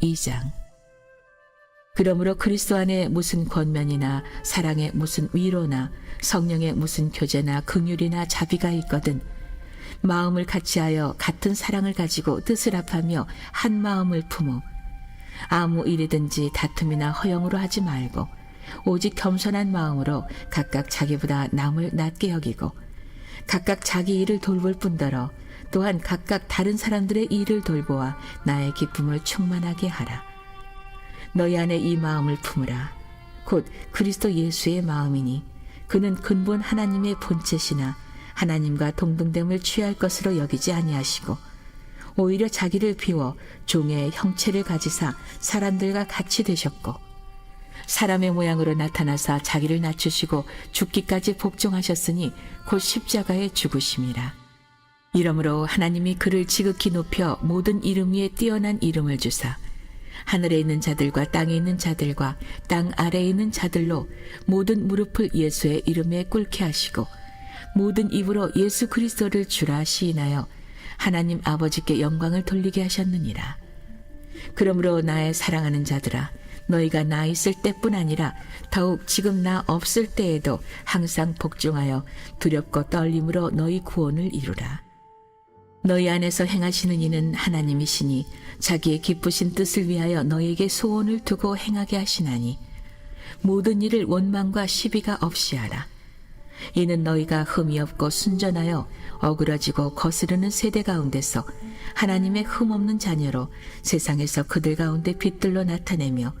2장. 그러므로 그리스도 안에 무슨 권면이나 사랑에 무슨 위로나 성령의 무슨 교제나 긍휼이나 자비가 있거든 마음을 같이하여 같은 사랑을 가지고 뜻을 합하며 한 마음을 품어 아무 일이든지 다툼이나 허영으로 하지 말고 오직 겸손한 마음으로 각각 자기보다 남을 낮게 여기고 각각 자기 일을 돌볼 뿐더러 또한 각각 다른 사람들의 일을 돌보아 나의 기쁨을 충만하게 하라. 너희 안에 이 마음을 품으라. 곧 그리스도 예수의 마음이니 그는 근본 하나님의 본체시나 하나님과 동등됨을 취할 것으로 여기지 아니하시고 오히려 자기를 비워 종의 형체를 가지사 사람들과 같이 되셨고 사람의 모양으로 나타나사 자기를 낮추시고 죽기까지 복종하셨으니 곧 십자가에 죽으심이라. 이러므로 하나님이 그를 지극히 높여 모든 이름 위에 뛰어난 이름을 주사 하늘에 있는 자들과 땅에 있는 자들과 땅 아래에 있는 자들로 모든 무릎을 예수의 이름에 꿇게 하시고 모든 입으로 예수 그리스도를 주라 시인하여 하나님 아버지께 영광을 돌리게 하셨느니라. 그러므로 나의 사랑하는 자들아 너희가 나 있을 때뿐 아니라 더욱 지금 나 없을 때에도 항상 복종하여 두렵고 떨림으로 너희 구원을 이루라. 너희 안에서 행하시는 이는 하나님이시니 자기의 기쁘신 뜻을 위하여 너희에게 소원을 두고 행하게 하시나니 모든 일을 원망과 시비가 없이 하라. 이는 너희가 흠이 없고 순전하여 어그러지고 거스르는 세대 가운데서 하나님의 흠없는 자녀로 세상에서 그들 가운데 빛들로 나타내며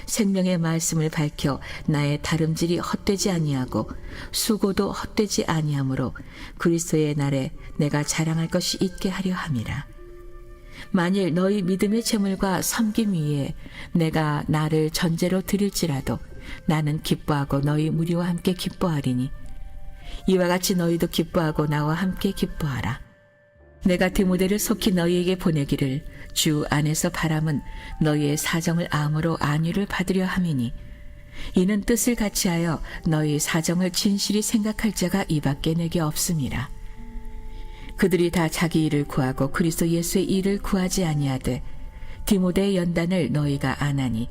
생명의 말씀을 밝혀 나의 다름질이 헛되지 아니하고 수고도 헛되지 아니하므로 그리스도의 날에 내가 자랑할 것이 있게 하려 함이라. 만일 너희 믿음의 재물과 섬김 위에 내가 나를 전제로 드릴지라도 나는 기뻐하고 너희 무리와 함께 기뻐하리니 이와 같이 너희도 기뻐하고 나와 함께 기뻐하라. 내가 디모데를 속히 너희에게 보내기를 주 안에서 바람은 너희의 사정을 암으로 안위를 받으려 함이니 이는 뜻을 같이하여 너희 사정을 진실히 생각할 자가 이밖에 내게 없음이라. 그들이 다 자기 일을 구하고 그리스도 예수의 일을 구하지 아니하되 디모데의 연단을 너희가 아나니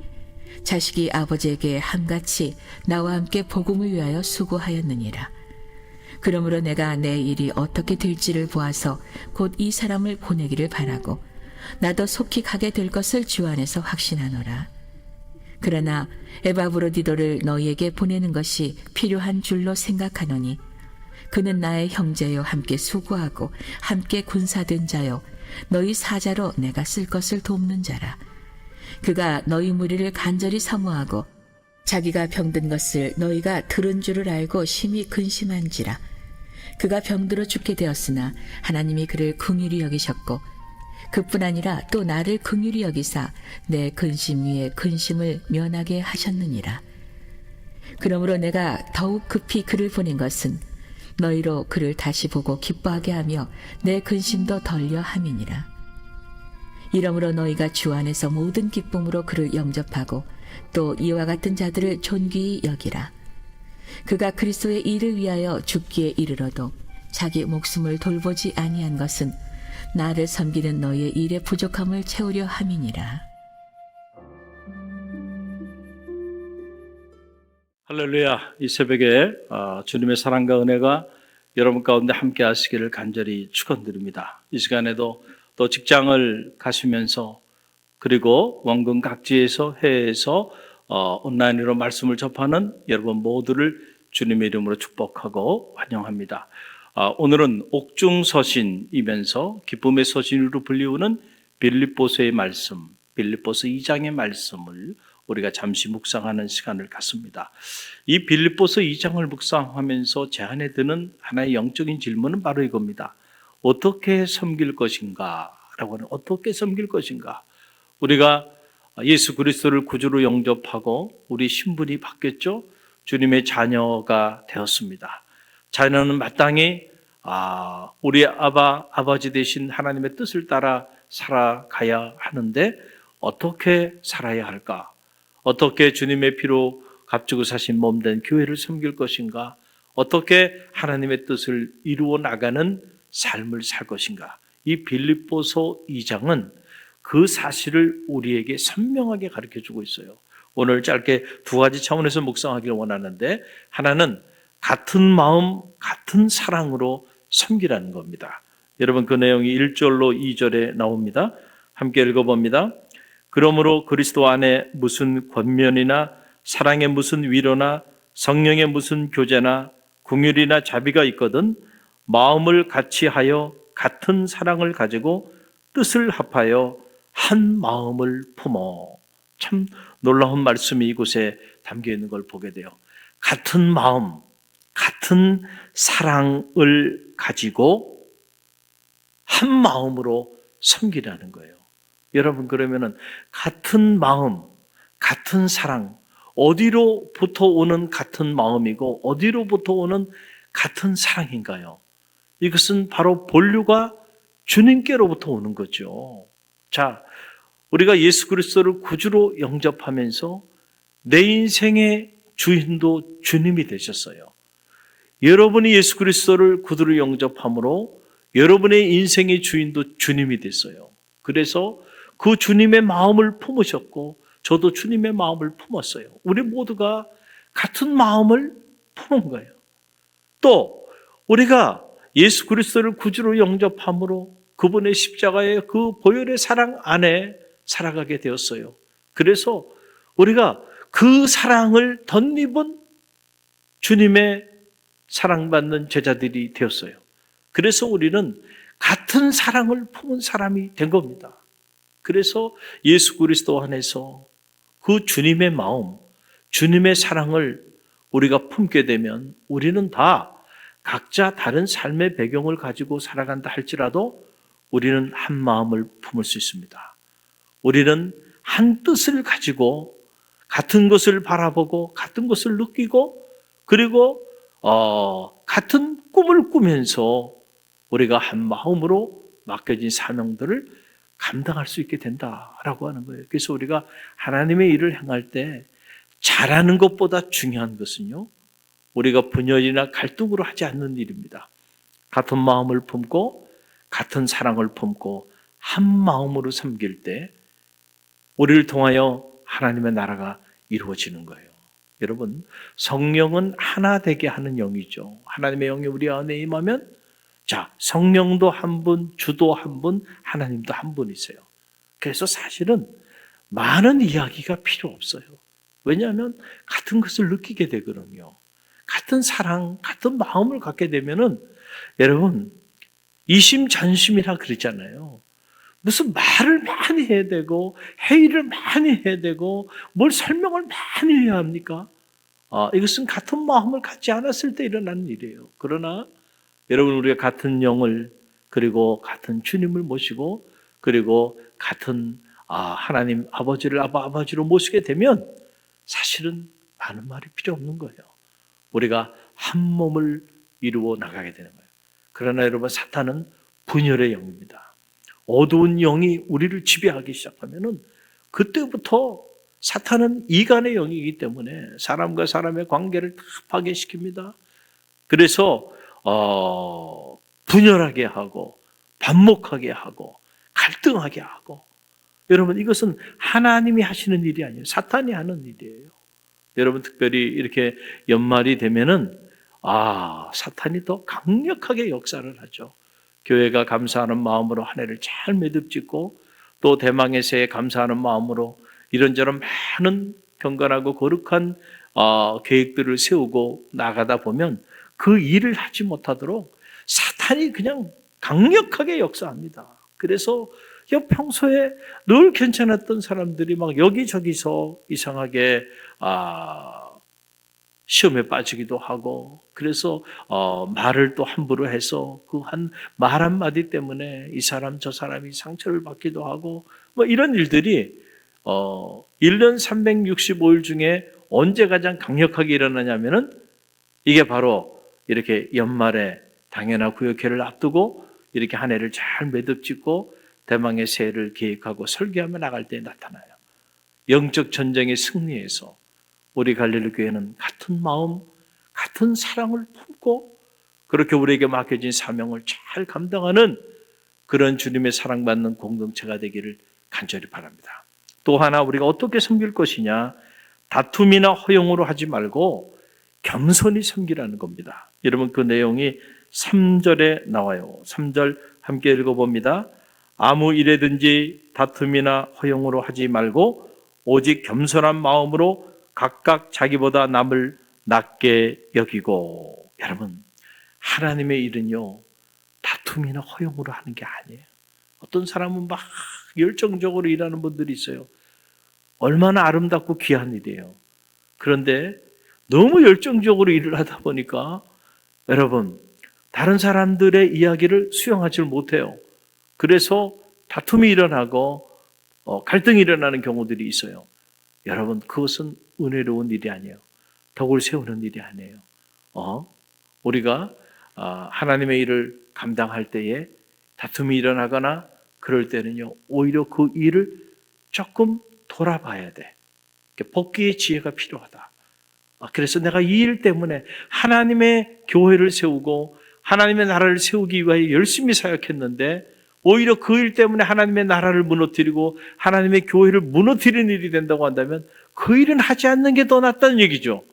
자식이 아버지에게 함같이 나와 함께 복음을 위하여 수고하였느니라. 그러므로 내가 내 일이 어떻게 될지를 보아서 곧 이 사람을 보내기를 바라고 나도 속히 가게 될 것을 주 안에서 확신하노라. 그러나 에바브로디도를 너희에게 보내는 것이 필요한 줄로 생각하노니 그는 나의 형제요 함께 수고하고 함께 군사된 자요 너희 사자로 내가 쓸 것을 돕는 자라. 그가 너희 무리를 간절히 사모하고 자기가 병든 것을 너희가 들은 줄을 알고 심히 근심한지라. 그가 병들어 죽게 되었으나 하나님이 그를 긍휼히 여기셨고 그뿐 아니라 또 나를 긍휼히 여기사 내 근심 위에 근심을 면하게 하셨느니라. 그러므로 내가 더욱 급히 그를 보낸 것은 너희로 그를 다시 보고 기뻐하게 하며 내 근심도 덜려 함이니라. 이러므로 너희가 주 안에서 모든 기쁨으로 그를 영접하고 또 이와 같은 자들을 존귀히 여기라. 그가 그리스도의 일을 위하여 죽기에 이르러도 자기 목숨을 돌보지 아니한 것은 나를 섬기는 너희의 일의 부족함을 채우려 함이니라. 할렐루야. 이 새벽에 주님의 사랑과 은혜가 여러분 가운데 함께 하시기를 간절히 축원드립니다. 이 시간에도 또 직장을 가시면서 그리고 원근 각지에서 해외에서 온라인으로 말씀을 접하는 여러분 모두를 주님의 이름으로 축복하고 환영합니다. 오늘은 옥중서신이면서 기쁨의 서신으로 불리우는 빌립보서의 말씀, 빌립보서 2장의 말씀을 우리가 잠시 묵상하는 시간을 갖습니다. 이 빌립보서 2장을 묵상하면서 제 안에 드는 하나의 영적인 질문은 바로 이겁니다. 어떻게 섬길 것인가? 라고 하는 어떻게 섬길 것인가? 우리가 예수 그리스도를 구주로 영접하고 우리 신분이 바뀌었죠. 주님의 자녀가 되었습니다. 자녀는 마땅히 우리 아버지 되신 하나님의 뜻을 따라 살아가야 하는데 어떻게 살아야 할까? 어떻게 주님의 피로 값주고 사신 몸된 교회를 섬길 것인가? 어떻게 하나님의 뜻을 이루어 나가는 삶을 살 것인가? 이 빌립보서 2장은 그 사실을 우리에게 선명하게 가르쳐주고 있어요. 오늘 짧게 두 가지 차원에서 묵상하기를 원하는데, 하나는 같은 마음, 같은 사랑으로 섬기라는 겁니다. 여러분, 그 내용이 1절로 2절에 나옵니다. 함께 읽어봅니다. 그러므로 그리스도 안에 무슨 권면이나 사랑의 무슨 위로나 성령의 무슨 교제나 긍휼이나 자비가 있거든 마음을 같이하여 같은 사랑을 가지고 뜻을 합하여 한 마음을 품어. 참 놀라운 말씀이 이곳에 담겨 있는 걸 보게 돼요. 같은 마음, 같은 사랑을 가지고 한 마음으로 섬기라는 거예요. 여러분, 그러면은 같은 마음, 같은 사랑, 어디로부터 오는 같은 마음이고 어디로부터 오는 같은 사랑인가요? 이것은 바로 본류가 주님께로부터 오는 거죠. 자, 우리가 예수 그리스도를 구주로 영접하면서 내 인생의 주인도 주님이 되셨어요. 여러분이 예수 그리스도를 구주로 영접함으로 여러분의 인생의 주인도 주님이 됐어요. 그래서 그 주님의 마음을 품으셨고 저도 주님의 마음을 품었어요. 우리 모두가 같은 마음을 품은 거예요. 또 우리가 예수 그리스도를 구주로 영접함으로 그분의 십자가의 그 보혈의 사랑 안에 살아가게 되었어요. 그래서 우리가 그 사랑을 덧입은 주님의 사랑받는 제자들이 되었어요. 그래서 우리는 같은 사랑을 품은 사람이 된 겁니다. 그래서 예수 그리스도 안에서 그 주님의 마음, 주님의 사랑을 우리가 품게 되면 우리는 다 각자 다른 삶의 배경을 가지고 살아간다 할지라도 우리는 한 마음을 품을 수 있습니다. 우리는 한 뜻을 가지고 같은 것을 바라보고 같은 것을 느끼고 그리고 같은 꿈을 꾸면서 우리가 한 마음으로 맡겨진 사명들을 감당할 수 있게 된다라고 하는 거예요. 그래서 우리가 하나님의 일을 행할 때 잘하는 것보다 중요한 것은요, 우리가 분열이나 갈등으로 하지 않는 일입니다. 같은 마음을 품고 같은 사랑을 품고 한 마음으로 섬길 때 우리를 통하여 하나님의 나라가 이루어지는 거예요. 여러분, 성령은 하나 되게 하는 영이죠. 하나님의 영이 우리 안에 임하면 자, 성령도 한 분, 주도 한 분, 하나님도 한 분이세요. 그래서 사실은 많은 이야기가 필요 없어요. 왜냐하면 같은 것을 느끼게 되거든요. 같은 사랑, 같은 마음을 갖게 되면은 여러분 이심전심이라 그러잖아요. 무슨 말을 많이 해야 되고 회의를 많이 해야 되고 뭘 설명을 많이 해야 합니까? 이것은 같은 마음을 갖지 않았을 때 일어나는 일이에요. 그러나 여러분 우리가 같은 영을 그리고 같은 주님을 모시고 그리고 같은 하나님 아버지를 아버지로 모시게 되면 사실은 많은 말이 필요 없는 거예요. 우리가 한 몸을 이루어 나가게 되는 거예요. 그러나 여러분 사탄은 분열의 영입니다. 어두운 영이 우리를 지배하기 시작하면은 그때부터 사탄은 이간의 영이기 때문에 사람과 사람의 관계를 다 파괴시킵니다. 그래서 분열하게 하고 반목하게 하고 갈등하게 하고 여러분 이것은 하나님이 하시는 일이 아니에요. 사탄이 하는 일이에요. 여러분 특별히 이렇게 연말이 되면은 사탄이 더 강력하게 역사를 하죠. 교회가 감사하는 마음으로 한 해를 잘 매듭짓고 또 대망의 새해 감사하는 마음으로 이런저런 많은 경건하고 거룩한 계획들을 세우고 나가다 보면 그 일을 하지 못하도록 사탄이 그냥 강력하게 역사합니다. 그래서 평소에 늘 괜찮았던 사람들이 막 여기저기서 이상하게 시험에 빠지기도 하고 그래서 말을 또 함부로 해서 그 한 말 한마디 때문에 이 사람 저 사람이 상처를 받기도 하고 뭐 이런 일들이 1년 365일 중에 언제 가장 강력하게 일어나냐면은 이게 바로 이렇게 연말에 당연한 구역회를 앞두고 이렇게 한 해를 잘 매듭짓고 대망의 새해를 계획하고 설계하며 나갈 때 나타나요. 영적 전쟁의 승리에서 우리 갈릴리 교회는 같은 마음, 같은 사랑을 품고 그렇게 우리에게 맡겨진 사명을 잘 감당하는 그런 주님의 사랑받는 공동체가 되기를 간절히 바랍니다. 또 하나 우리가 어떻게 섬길 것이냐? 다툼이나 허용으로 하지 말고 겸손히 섬기라는 겁니다. 여러분 그 내용이 3절에 나와요. 3절 함께 읽어봅니다. 아무 일에든지 다툼이나 허용으로 하지 말고 오직 겸손한 마음으로 각각 자기보다 남을 낮게 여기고. 여러분 하나님의 일은요 다툼이나 허용으로 하는 게 아니에요. 어떤 사람은 막 열정적으로 일하는 분들이 있어요. 얼마나 아름답고 귀한 일이에요. 그런데 너무 열정적으로 일을 하다 보니까 여러분 다른 사람들의 이야기를 수용하지 못해요. 그래서 다툼이 일어나고 갈등이 일어나는 경우들이 있어요. 여러분 그것은 은혜로운 일이 아니에요. 덕을 세우는 일이 아니에요. 우리가 하나님의 일을 감당할 때에 다툼이 일어나거나 그럴 때는요 오히려 그 일을 조금 돌아봐야 돼. 복귀의 지혜가 필요하다. 그래서 내가 이 일 때문에 하나님의 교회를 세우고 하나님의 나라를 세우기 위하여 열심히 사역했는데 오히려 그 일 때문에 하나님의 나라를 무너뜨리고 하나님의 교회를 무너뜨리는 일이 된다고 한다면 그 일은 하지 않는 게 더 낫다는 얘기죠.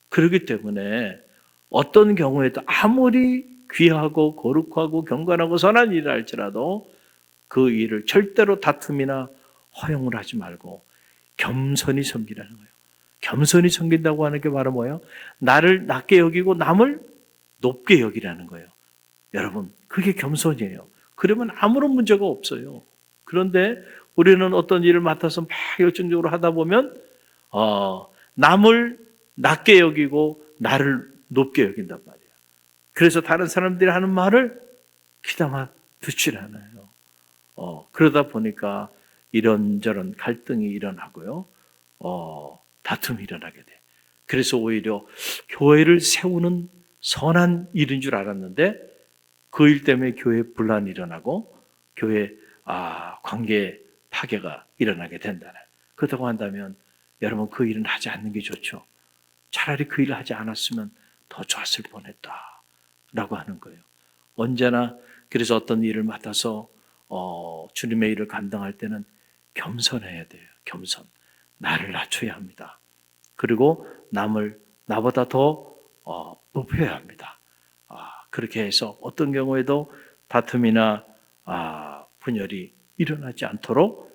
그렇기 때문에 어떤 경우에도 아무리 귀하고 거룩하고 경건하고 선한 일을 할지라도 그 일을 절대로 다툼이나 허용을 하지 말고 겸손히 섬기라는 거예요. 겸손히 섬긴다고 하는 게 바로 뭐예요? 나를 낮게 여기고 남을 높게 여기라는 거예요. 여러분 그게 겸손이에요. 그러면 아무런 문제가 없어요. 그런데 우리는 어떤 일을 맡아서 막 열정적으로 하다 보면 남을 낮게 여기고 나를 높게 여긴단 말이에요. 그래서 다른 사람들이 하는 말을 귀담아 듣질 않아요. 그러다 보니까 이런저런 갈등이 일어나고요. 다툼이 일어나게 돼. 그래서 오히려 교회를 세우는 선한 일인 줄 알았는데 그 일 때문에 교회에 분란이 일어나고 교회 관계 파괴가 일어나게 된다는. 그렇다고 한다면 여러분 그 일은 하지 않는 게 좋죠. 차라리 그 일을 하지 않았으면 더 좋았을 뻔했다 라고 하는 거예요. 언제나 그래서 어떤 일을 맡아서 주님의 일을 감당할 때는 겸손해야 돼요. 겸손. 나를 낮춰야 합니다. 그리고 남을 나보다 더 높여야 합니다. 그렇게 해서 어떤 경우에도 다툼이나 분열이 일어나지 않도록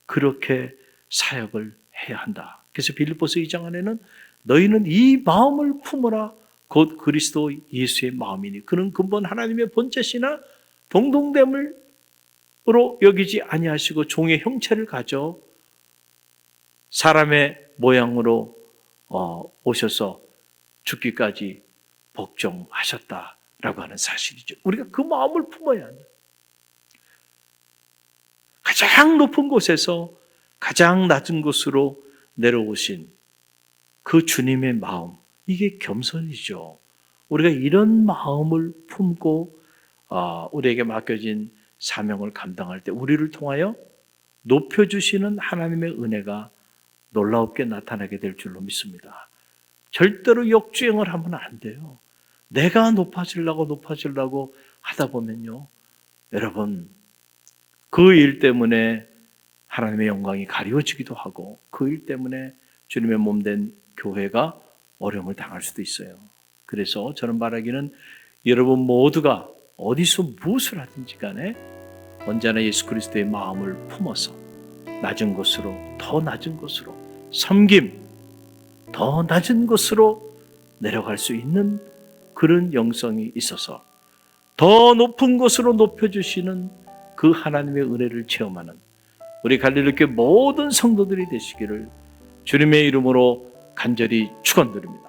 그렇게 사역을 해야 한다. 그래서 빌립보서 2장 안에는 너희는 이 마음을 품어라. 곧 그리스도 예수의 마음이니 그는 근본 하나님의 본체시나 동등됨으로 여기지 아니하시고 종의 형체를 가져 사람의 모양으로 오셔서 죽기까지 복종하셨다라고 하는 사실이죠. 우리가 그 마음을 품어야 합니다. 가장 높은 곳에서 가장 낮은 곳으로 내려오신 그 주님의 마음, 이게 겸손이죠. 우리가 이런 마음을 품고 우리에게 맡겨진 사명을 감당할 때 우리를 통하여 높여주시는 하나님의 은혜가 놀랍게 나타나게 될 줄로 믿습니다. 절대로 역주행을 하면 안 돼요. 내가 높아지려고 하다 보면요. 여러분, 그 일 때문에 하나님의 영광이 가리워지기도 하고 그 일 때문에 주님의 몸된 교회가 어려움을 당할 수도 있어요. 그래서 저는 바라기는 여러분 모두가 어디서 무엇을 하든지 간에 언제나 예수 그리스도의 마음을 품어서 낮은 곳으로 더 낮은 곳으로 섬김 더 낮은 곳으로 내려갈 수 있는 그런 영성이 있어서 더 높은 곳으로 높여주시는 그 하나님의 은혜를 체험하는 우리 갈릴리교회 모든 성도들이 되시기를 주님의 이름으로 간절히 축원드립니다.